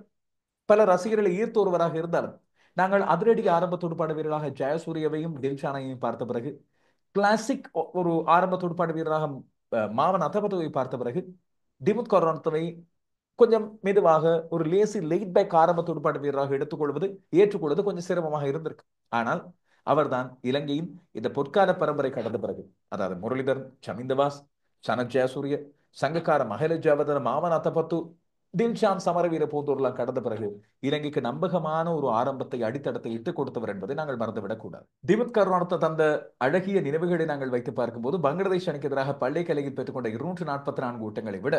பல ரசிகர்களை ஈர்த்த ஒருவராக இருந்தாலும் நாங்கள் அதிரடி ஆரம்ப துடுப்பாட்ட வீரராக ஜெயசூரியவையும் தில்ஷானையும் பார்த்த பிறகு, கிளாசிக் ஒரு ஆரம்ப துடுப்பாட்ட வீரராக மாவன் அத்தபத்துவை பார்த்த பிறகு, திமுத் கருணாரத்னவை கொஞ்சம் மெதுவாக ஒரு லேசி லைட் பேக் ஆரம்ப துடுப்பாட்ட வீரராக ஏற்றுக்கொள்வது கொஞ்சம் சிரமமாக இருந்திருக்கு. ஆனால் அவர்தான் இலங்கையின் இந்த பொற்கால பரம்பரை கடந்த பிறகு, அதாவது முரளிதரன், சமிந்தவாஸ், சனத் ஜெயசூரிய, சங்கக்கார மஹேல ஜாவதன, மாவன் அத்தபத்து, தில்ஷான் சமரவீர போன்றோர்லாம் கடந்த பிறகு இலங்கைக்கு நம்பகமான ஒரு ஆரம்பத்தை அடித்தடத்தை இட்டுக் கொடுத்தவர் என்பதை நாங்கள் மறந்துவிடக் கூடாது. திமுத் கருணாரத்ன தந்த அழகிய நினைவுகளை நாங்கள் வைத்து பார்க்கும்போது பங்களாதேஷ் அணிக்கு எதிராக பள்ளி கலையில் பெற்றுக்கொண்ட 244 ஓட்டங்களை விட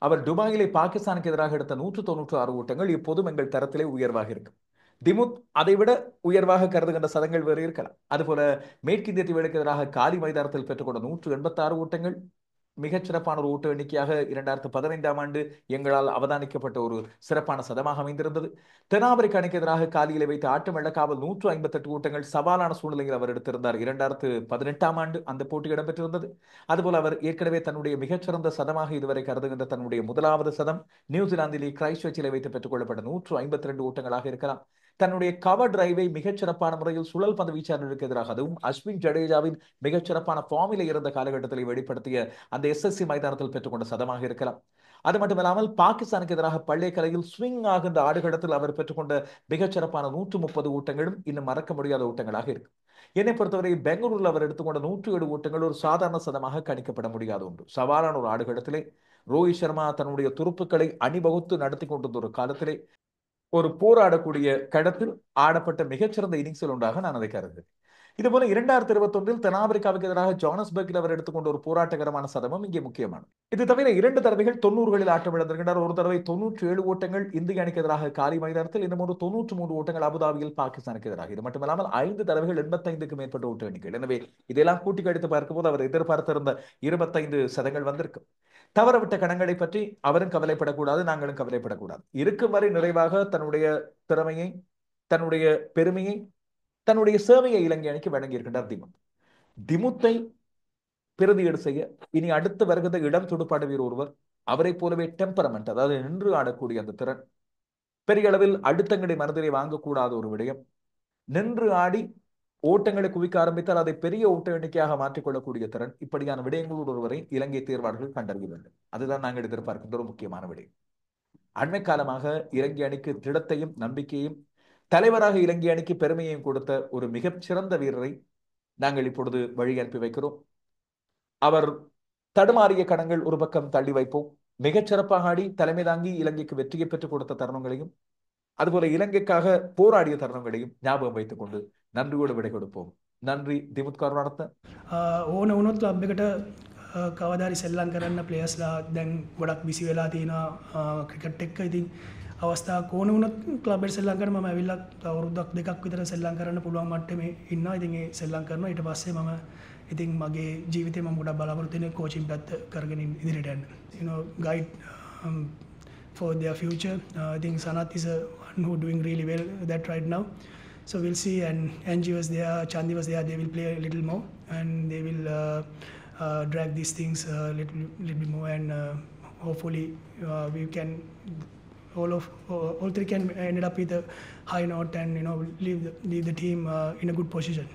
அவர் துபாயிலே பாகிஸ்தானுக்கு எதிராக எடுத்த 196 ஓட்டங்கள் இப்போதும் எங்கள் தரத்திலே உயர்வாக இருக்கும். திமுத் அதை விட உயர்வாக கருதுகின்ற சதங்கள் வேறு இருக்கலாம். அதுபோல மேற்கிந்திய தீவுகளுக்கு எதிராக காலி மைதானத்தில் பெற்றுக்கொண்ட 186 ஓட்டங்கள் மிகச்சிறப்பான ஒரு ஓட்ட எண்ணிக்கையாக 2015ஆம் ஆண்டு எங்களால் அவதானிக்கப்பட்ட ஒரு சிறப்பான சதமாக அமைந்திருந்தது. தென்னாப்பிரிக்க அணிக்கு எதிராக காலியிலே வைத்து ஆட்டம் இழக்காமல் 158 ஓட்டங்கள் சவாலான சூழ்நிலையில் அவர் எடுத்திருந்தார். 2018ஆம் ஆண்டு அந்த போட்டி இடம்பெற்றிருந்தது. அதுபோல அவர் ஏற்கனவே தன்னுடைய மிகச்சிறந்த சதமாக இதுவரை கருதுகின்ற தன்னுடைய முதலாவது சதம் நியூசிலாந்திலே கிரைஸ்ட்சர்ச்சிலே வைத்து பெற்றுக் கொள்ளப்பட்ட 152 ஓட்டங்களாக இருக்கலாம். தன்னுடைய கவர் டிரைவை மிகச்சிறப்பான முறையில் சுழல் பந்து வீச்சாளர்களுக்கு எதிராக, அதுவும் அஸ்வின் ஜடேஜாவின் மிகச்சிறப்பான ஃபார்மில் இருந்த காலகட்டத்தில் வெளிப்படுத்திய அந்த எஸ்எஸ்சி மைதானத்தில் பெற்றுக்கொண்ட சதமாக இருக்கலாம். அது மட்டுமில்லாமல் பாகிஸ்தானுக்கு எதிராக பள்ளி கலையில் ஸ்விங் ஆகின்ற ஆடுகளத்தில் அவர் பெற்றுக்கொண்ட மிகச்சிறப்பான 130 ஓட்டங்களும் இன்னும் மறக்க முடியாத ஓட்டங்களாக இருக்கு. என்னை பொறுத்தவரை பெங்களூரில் அவர் எடுத்துக்கொண்ட 107 ஓட்டங்கள் ஒரு சாதாரண சதமாக கணிக்கப்பட முடியாத ஒன்று. சவாலான ஒரு ஆடுகளத்திலே ரோஹித் சர்மா தன்னுடைய துருப்புக்களை அணிவகுத்து நடத்தி கொண்டிருந்த ஒரு காலத்திலே ஒரு போராடக்கூடிய கடத்தில் ஆடப்பட்ட மிகச்சிறந்த இன்னிங்ஸில் ஒன்றாக நான் அதை கருதுகிறேன். இதுபோல 2021 தென்னாப்பிரிக்காவுக்கு எதிராக ஜோனஸ்பர்கில் அவர் எடுத்துக்கொண்ட ஒரு போராட்டகரமான சதமும் இங்கே முக்கியமானது. இது தவிர 2 தடவைகள் 90களில் ஆட்டம் இழந்திருக்கிறார். ஒரு தடவை 97 ஓட்டங்கள் இந்திய அணிக்கு எதிராக காலி மைதானத்தில், இன்னும் ஒரு 93 ஓட்டங்கள் அபுதாபியில் பாகிஸ்தானுக்கு எதிராக. இது மட்டுமில்லாமல் 5 தடவைகள் 85க்கு மேற்பட்ட ஓட்ட எண்ணிக்கை. எனவே இதெல்லாம் கூட்டி கழித்து பார்க்கும்போது அவர் எதிர்பார்த்திருந்த 25 சதங்கள் வந்திருக்கும். தவறவிட்ட கணங்களை பற்றி அவரும் கவலைப்படக்கூடாது, நாங்களும் கவலைப்படக்கூடாது. இருக்கும் வரை நிறைவாக தன்னுடைய திறமையை, தன்னுடைய பெருமையை, தன்னுடைய சேவையை இலங்கை அணிக்கு வழங்கி இருக்கின்றார் திமுத். திமுத்தை பிரதியீடு செய்ய இனி அடுத்து வருகின்ற இடம் துடுப்பாட்ட வீரர் ஒருவர் அவரை போலவே டெம்பரமெண்ட், அதாவது நின்று ஆடக்கூடிய அந்த திறன், பெரிய அளவில் அடுத்தங்களை மனதிலே வாங்கக்கூடாத ஒரு விடயம், நின்று ஆடி ஓட்டங்களை குவிக்க ஆரம்பித்தால் அதை பெரிய ஓட்ட எண்ணிக்கையாக மாற்றிக்கொள்ளக்கூடிய திறன், இப்படியான விடயங்களோடு ஒருவரை இலங்கை தேர்வாளர்கள் கண்டறிய வேண்டும். அதுதான் நாங்கள் எதிர்பார்க்கின்ற ஒரு முக்கியமான விடயம். அண்மை காலமாக இலங்கை அணிக்கு திடத்தையும் நம்பிக்கையும், தலைவராக இலங்கை அணிக்கு பெருமையையும் கொடுத்த ஒரு மிகச்சிறந்த வீரரை நாங்கள் இப்பொழுது வழி அனுப்பி வைக்கிறோம். அவர் தடுமாறிய கணங்கள் ஒரு பக்கம் தள்ளி வைப்போம். மிகச்சிறப்பாக ஆடி தலைமை தாங்கி இலங்கைக்கு வெற்றியை பெற்றுக் கொடுத்த தருணங்களையும், அதுபோல இலங்கைக்காக போராடிய தருணங்களையும் ஞாபகம் வைத்துக் கொண்டு நன்றியோடு விடை கொடுப்போம். நன்றி திமுத் கருணாரத்න. ඕන වුණොත් ක්ලබ් එකට කවදාරි සෙල්ලම් කරන්න ප්ලේයර්ස්ලා දැන් ගොඩක් බිසි වෙලා තියෙනවා ක්‍රිකට් එක්ක. ඉතින් අවස්ථාවක් ඕන වුණොත් ක්ලබ් එකට සෙල්ලම් කරන්න මම ඇවිල්ලා අවුරුද්දක් දෙකක් විතර සෙල්ලම් කරන්න පුළුවන් මට්ටමේ ඉන්නවා. ඉතින් ඒ සෙල්ලම් කරනවා. ඊට පස්සේ මම ඉතින් මගේ ජීවිතේ මම ගොඩක් බලාපොරොත්තු වෙන්නේ කෝචින් පැත්ත කරගෙන ඉදිරියට යන්න. you know guide for their future. I think Sanath is one who doing really well that right now. So we'll see. And Angie was there, Chandi was there. They will play a little more, and they will drag these things a little bit more. And hopefully we can all three can end up with a high note and leave the team in a good position.